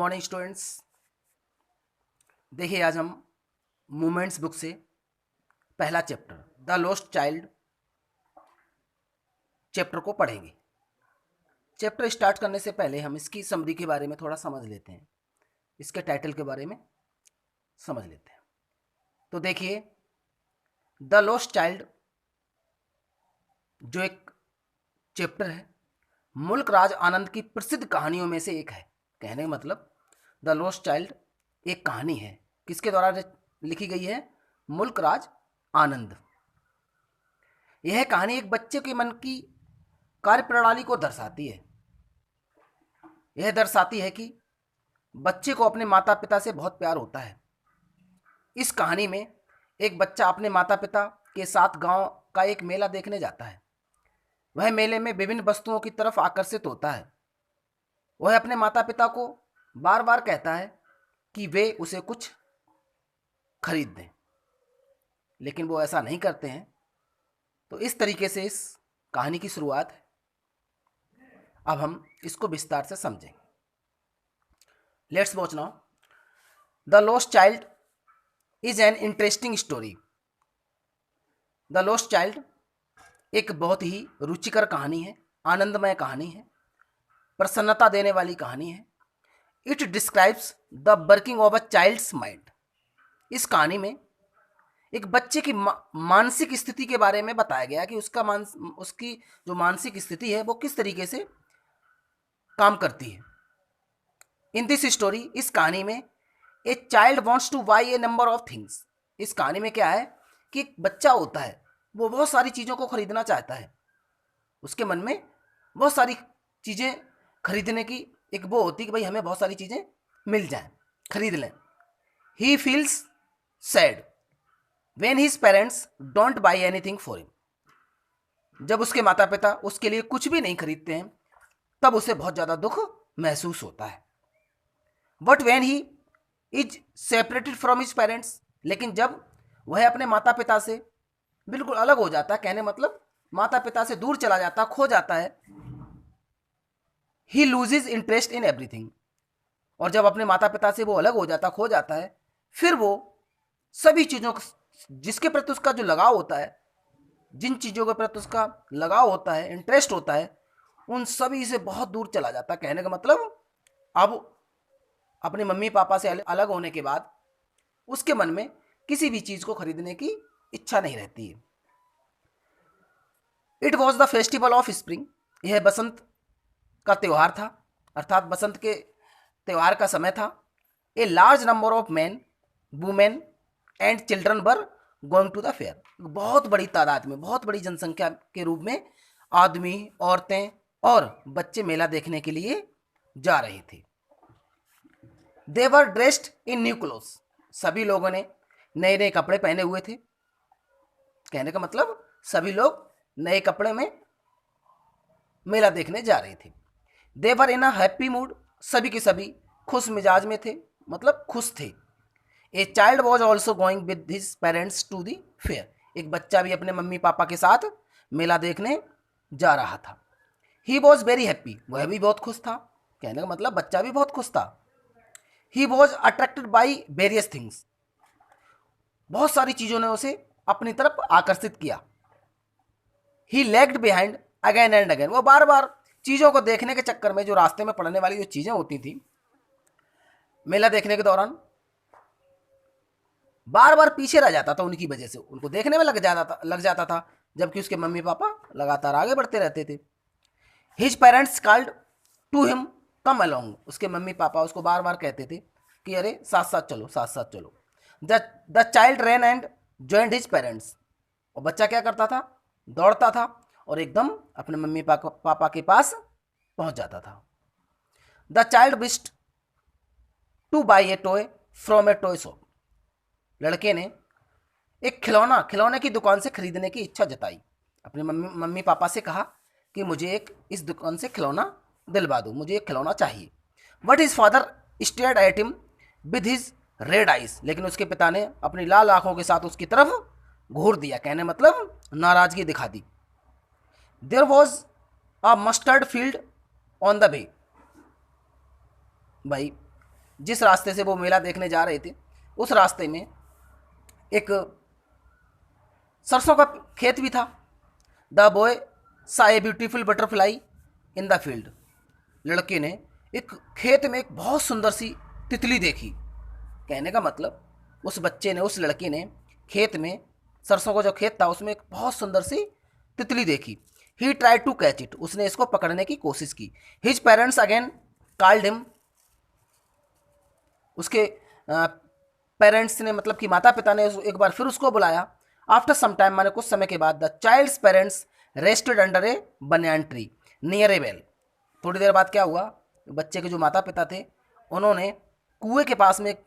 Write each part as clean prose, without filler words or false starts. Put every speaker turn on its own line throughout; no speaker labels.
Morning students. देखिए आज हम मूमेंट्स बुक से पहला chapter the lost child chapter को पढ़ेंगे। चैप्टर स्टार्ट करने से पहले हम इसकी समरी के बारे में थोड़ा समझ लेते हैं, इसके टाइटल के बारे में समझ लेते हैं। तो देखिए द लॉस्ट चाइल्ड जो एक चैप्टर है मुल्क राज आनंद की प्रसिद्ध कहानियों में से एक है। कहने का मतलब द लॉस्ट चाइल्ड एक कहानी है, किसके द्वारा लिखी गई है? मुल्क राज आनंद। यह कहानी एक बच्चे के मन की कार्यप्रणाली को दर्शाती है। यह दर्शाती है कि बच्चे को अपने माता पिता से बहुत प्यार होता है। इस कहानी में एक बच्चा अपने माता पिता के साथ गांव का एक मेला देखने जाता है। वह मेले में विभिन्न वस्तुओं की तरफ आकर्षित होता है। वह अपने माता पिता को बार बार कहता है कि वे उसे कुछ खरीद दें, लेकिन वो ऐसा नहीं करते हैं। तो इस तरीके से इस कहानी की शुरुआत है। अब हम इसको विस्तार से समझेंगे। Let's watch now. The lost child is an interesting story. The lost child एक बहुत ही रुचिकर कहानी है, आनंदमय कहानी है, प्रसन्नता देने वाली कहानी है। It describes the working of a child's mind. इस कहानी में एक बच्चे की मानसिक स्थिति के बारे में बताया गया कि उसकी जो मानसिक स्थिति है वो किस तरीके से काम करती है। इन दिस स्टोरी, इस कहानी में a child wants two by A number of things. इस कहानी में क्या है कि एक बच्चा होता है, वो बहुत सारी चीज़ों को खरीदना चाहता है। उसके मन में बहुत सारी चीज़ें खरीदने की एक वो होती है कि भाई हमें बहुत सारी चीज़ें मिल जाएं, खरीद लें। He feels sad when his parents don't buy anything for him. जब उसके माता पिता उसके लिए कुछ भी नहीं खरीदते हैं तब उसे बहुत ज़्यादा दुख महसूस होता है। But when he is separated from his parents, लेकिन जब वह अपने माता पिता से बिल्कुल अलग हो जाता है, कहने मतलब माता पिता से दूर चला जाता, खो जाता है, ही लूजेज इंटरेस्ट इन एवरीथिंग। और जब अपने माता पिता से वो अलग हो जाता, खो जाता है, फिर वो सभी चीज़ों जिसके प्रति उसका जो लगाव होता है, जिन चीज़ों के प्रति उसका लगाव होता है, इंटरेस्ट होता है, उन सभी से बहुत दूर चला जाता। कहने का मतलब अब अपने मम्मी पापा से अलग होने के बाद उसके मन में किसी भी चीज़ को खरीदने की इच्छा नहीं रहती है। It was the festival of spring. यह बसंत का त्यौहार था, अर्थात बसंत के त्यौहार का समय था। A large number of man, women and children were going to the fair. बहुत बड़ी तादाद में, बहुत बड़ी जनसंख्या के रूप में आदमी, औरतें और बच्चे मेला देखने के लिए जा रहे थे। They were dressed in new clothes. सभी लोगों ने नए नए कपड़े पहने हुए थे। कहने का मतलब सभी लोग नए कपड़े में मेला देखने जा रहे थे। They were in a happy mood. सभी के सभी खुश मिजाज में थे, मतलब खुश थे। A child was also going with his parents to the fair. एक बच्चा भी अपने मम्मी पापा के साथ मेला देखने जा रहा था। He was very happy. वह भी बहुत खुश था। कहने का मतलब बच्चा भी बहुत खुश था। He was attracted by various things. बहुत सारी चीज़ों ने उसे अपनी तरफ आकर्षित किया। He lagged behind again and again. वो बार बार चीज़ों को देखने के चक्कर में, जो रास्ते में पड़ने वाली जो चीज़ें होती थी मेला देखने के दौरान, बार बार पीछे रह जाता था। उनकी वजह से उनको देखने में लग जाता था, जबकि उसके मम्मी पापा लगातार आगे बढ़ते रहते थे। His parents called to him come along. उसके मम्मी पापा उसको बार बार कहते थे कि अरे साथ साथ चलो, साथ साथ चलो। The child ran and joined his parents. और बच्चा क्या करता था? दौड़ता था और एकदम अपने मम्मी पापा के पास पहुंच जाता था। The child wished two by A toy from A toy shop. लड़के ने एक खिलौने की दुकान से खरीदने की इच्छा जताई। अपने मम्मी पापा से कहा कि मुझे एक इस दुकान से खिलौना दिलवा दो, मुझे एक खिलौना चाहिए। But his father stared at him with his red eyes. लेकिन उसके पिता ने अपनी लाल आंखों के साथ उसकी तरफ घूर दिया। कहने मतलब नाराजगी दिखा दी। There was a mustard field on the way. भाई जिस रास्ते से वो मेला देखने जा रहे थे उस रास्ते में एक सरसों का खेत भी था। द बॉय सा a beautiful butterfly in the field. लड़के ने एक खेत में एक बहुत सुंदर सी तितली देखी। कहने का मतलब उस बच्चे ने, उस लड़के ने खेत में, सरसों का जो खेत था उसमें एक बहुत सुंदर सी तितली देखी। ही ट्राई टू कैच इट, उसने इसको पकड़ने की कोशिश की। His parents again called him, उसके पेरेंट्स ने मतलब कि माता पिता ने एक बार फिर उसको बुलाया। आफ्टर सम टाइम, माने कुछ समय के बाद, the child's parents rested under a banyan tree near A well. थोड़ी देर बाद क्या हुआ, बच्चे के जो माता पिता थे उन्होंने कुएं के पास में एक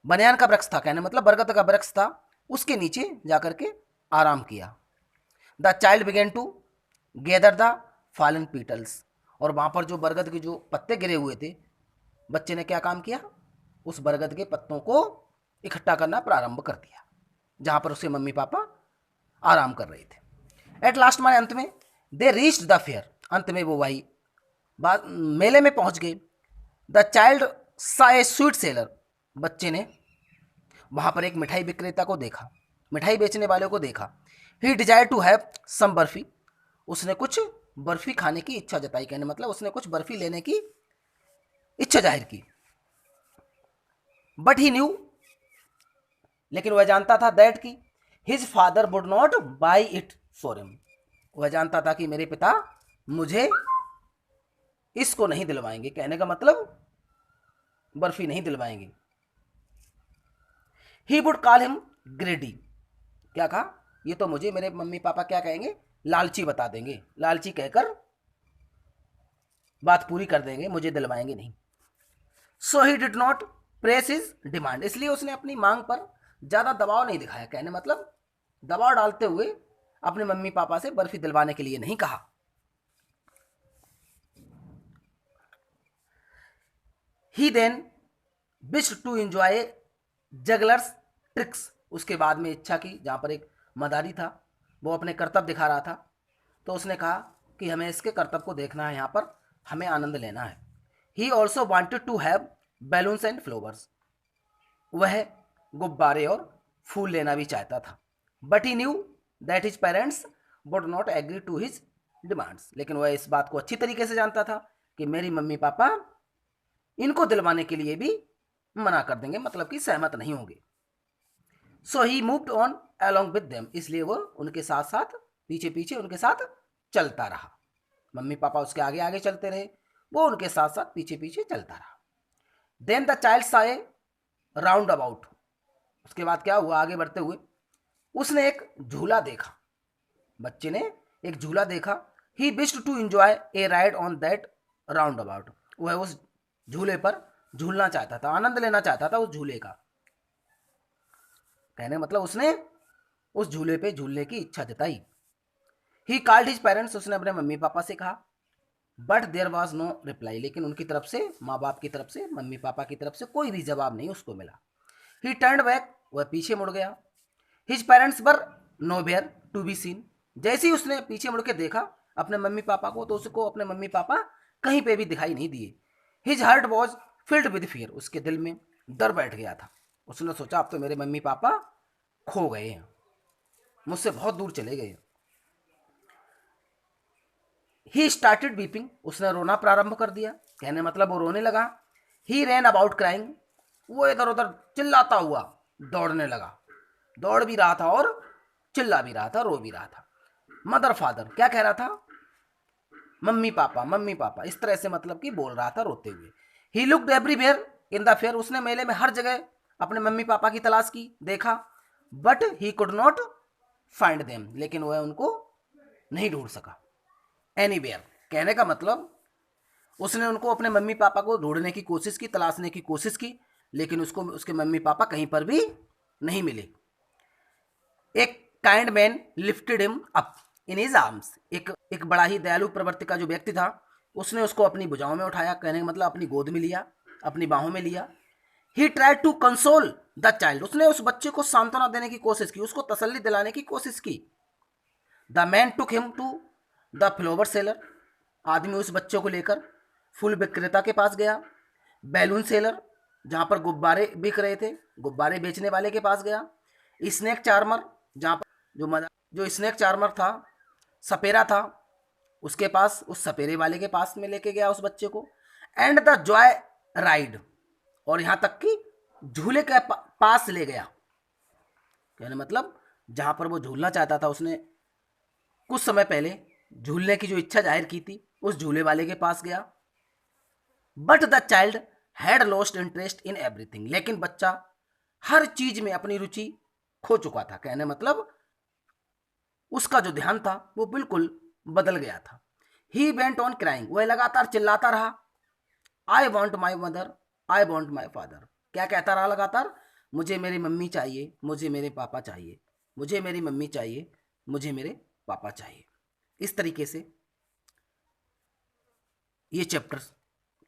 बनियान का वृक्ष था, कहने मतलब बरगद का वृक्ष था, उसके नीचे जाकर के आराम किया। The child began to gather the fallen petals, और वहाँ पर जो बरगद के जो पत्ते गिरे हुए थे, बच्चे ने क्या काम किया, उस बरगद के पत्तों को इकट्ठा करना प्रारंभ कर दिया जहाँ पर उसके मम्मी पापा आराम कर रहे थे। एट लास्ट, माने अंत में, दे रीच्ड द फेयर, अंत में वो वही मेले में पहुंच गए। द चाइल्ड सा ए स्वीट सेलर, बच्चे ने वहाँ पर एक मिठाई विक्रेता को देखा, मिठाई बेचने वाले को देखा। He desired to have some barfi, उसने कुछ बर्फी खाने की इच्छा जताई, कहने मतलब उसने कुछ बर्फी लेने की इच्छा जाहिर की। बट ही न्यू, लेकिन वह जानता था दैट कि his father would not by it for him, वह जानता था कि मेरे पिता मुझे इसको नहीं दिलवाएंगे, कहने का मतलब बर्फी नहीं दिलवाएंगे। He would call him greedy, क्या कहा, ये तो मुझे मेरे मम्मी पापा क्या कहेंगे, लालची बता देंगे, लालची कहकर बात पूरी कर देंगे, मुझे दिलवाएंगे नहीं। So he did not press his demand, इसलिए उसने अपनी मांग पर ज्यादा दबाव नहीं दिखाया, कहने मतलब दबाव डालते हुए अपने मम्मी पापा से बर्फी दिलवाने के लिए नहीं कहा। He then wished to enjoy jugglers tricks, उसके बाद में इच्छा की, जहाँ पर एक मदारी था वो अपने कर्तव्य दिखा रहा था, तो उसने कहा कि हमें इसके कर्तव्य को देखना है, यहाँ पर हमें आनंद लेना है। He also wanted to have balloons and flowers, वह गुब्बारे और फूल लेना भी चाहता था। But he knew that his parents would not agree to his demands, लेकिन वह इस बात को अच्छी तरीके से जानता था कि मेरी मम्मी पापा इनको दिलवाने के लिए भी मना कर देंगे, मतलब कि सहमत नहीं होंगे। So he moved on along with them, इसलिए वो उनके साथ साथ, पीछे पीछे उनके साथ चलता रहा। मम्मी पापा उसके आगे आगे चलते रहे, वो उनके साथ साथ पीछे पीछे चलता रहा। देन द चाइल्ड सा ए राउंड अबाउट, उसके बाद क्या हुआ, आगे बढ़ते हुए उसने एक झूला देखा, बच्चे ने एक झूला देखा। He wished to enjoy a ride on that roundabout, वह उस झूले पर झूलना चाहता था, आनंद लेना चाहता था उस झूले का, कहने मतलब उसने उस झूले पे झूलने की इच्छा जताई। ही कॉल्ड हिज पेरेंट्स, उसने अपने मम्मी पापा से कहा। But there was no reply, लेकिन उनकी तरफ से, माँ बाप की तरफ से, मम्मी पापा की तरफ से कोई भी जवाब नहीं उसको मिला। ही टर्न्ड बैक, वह पीछे मुड़ गया। His parents were nowhere to be seen, जैसे ही उसने पीछे मुड़ के देखा अपने मम्मी पापा को, तो उसको अपने मम्मी पापा कहीं पे भी दिखाई नहीं दिए। His heart was filled with fear, उसके दिल में डर बैठ गया था। उसने सोचा अब तो मेरे मम्मी पापा खो गए हैं, मुझसे बहुत दूर चले गए। ही स्टार्टेड वीपिंग, उसने रोना प्रारंभ कर दिया, कहने मतलब वो रोने लगा। ही रैन अबाउट क्राइंग, वो इधर उधर चिल्लाता हुआ दौड़ने लगा, दौड़ भी रहा था और चिल्ला भी रहा था, रो भी रहा था। मदर फादर, क्या कह रहा था, मम्मी पापा, इस तरह से मतलब कि बोल रहा था रोते हुए। He looked everywhere in the fair, उसने मेले में हर जगह अपने मम्मी पापा की तलाश की, देखा। But he could not find them, लेकिन वह उनको नहीं ढूंढ सका। एनीवेयर, कहने का मतलब उसने उनको, अपने मम्मी पापा को ढूंढने की कोशिश की, तलाशने की कोशिश की, लेकिन उसको उसके मम्मी पापा कहीं पर भी नहीं मिले। एक kind man lifted him up in his arms, एक बड़ा ही दयालु प्रवृत्ति का जो व्यक्ति था, उसने उसको अपनी भुजाओं में उठाया, कहने का मतलब अपनी गोद में लिया, अपनी बाहों में लिया। He tried to console the child, उसने उस बच्चे को सांत्वना देने की कोशिश की, उसको तसल्ली दिलाने की कोशिश की। The man took him to the flower seller, आदमी उस बच्चे को लेकर फूल विक्रेता के पास गया। बैलून सेलर, जहाँ पर गुब्बारे बिक रहे थे, गुब्बारे बेचने वाले के पास गया। स्नेक चार्मर, जहाँ पर जो स्नेक चार्मर था, सपेरा था, उसके पास, उस सपेरे वाले के पास में लेके गया उस बच्चे को। एंड द जॉय राइड, और यहाँ तक कि झूले के पास ले गया। कहने मतलब जहाँ पर वो झूलना चाहता था, उसने कुछ समय पहले झूलने की जो इच्छा जाहिर की थी, उस झूले वाले के पास गया। But the child had lost interest in everything, लेकिन बच्चा हर चीज में अपनी रुचि खो चुका था। कहने मतलब उसका जो ध्यान था वो बिल्कुल बदल गया था। ही वेंट ऑन क्राइंग, वह लगातार चिल्लाता रहा। I want my mother, I want my father, क्या कहता रहा लगातार? मुझे मेरी मम्मी चाहिए, मुझे मेरे पापा चाहिए, मुझे मेरी मम्मी चाहिए, मुझे मेरे पापा चाहिए। इस तरीके से ये चैप्टर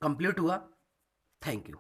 कंप्लीट हुआ। Thank you.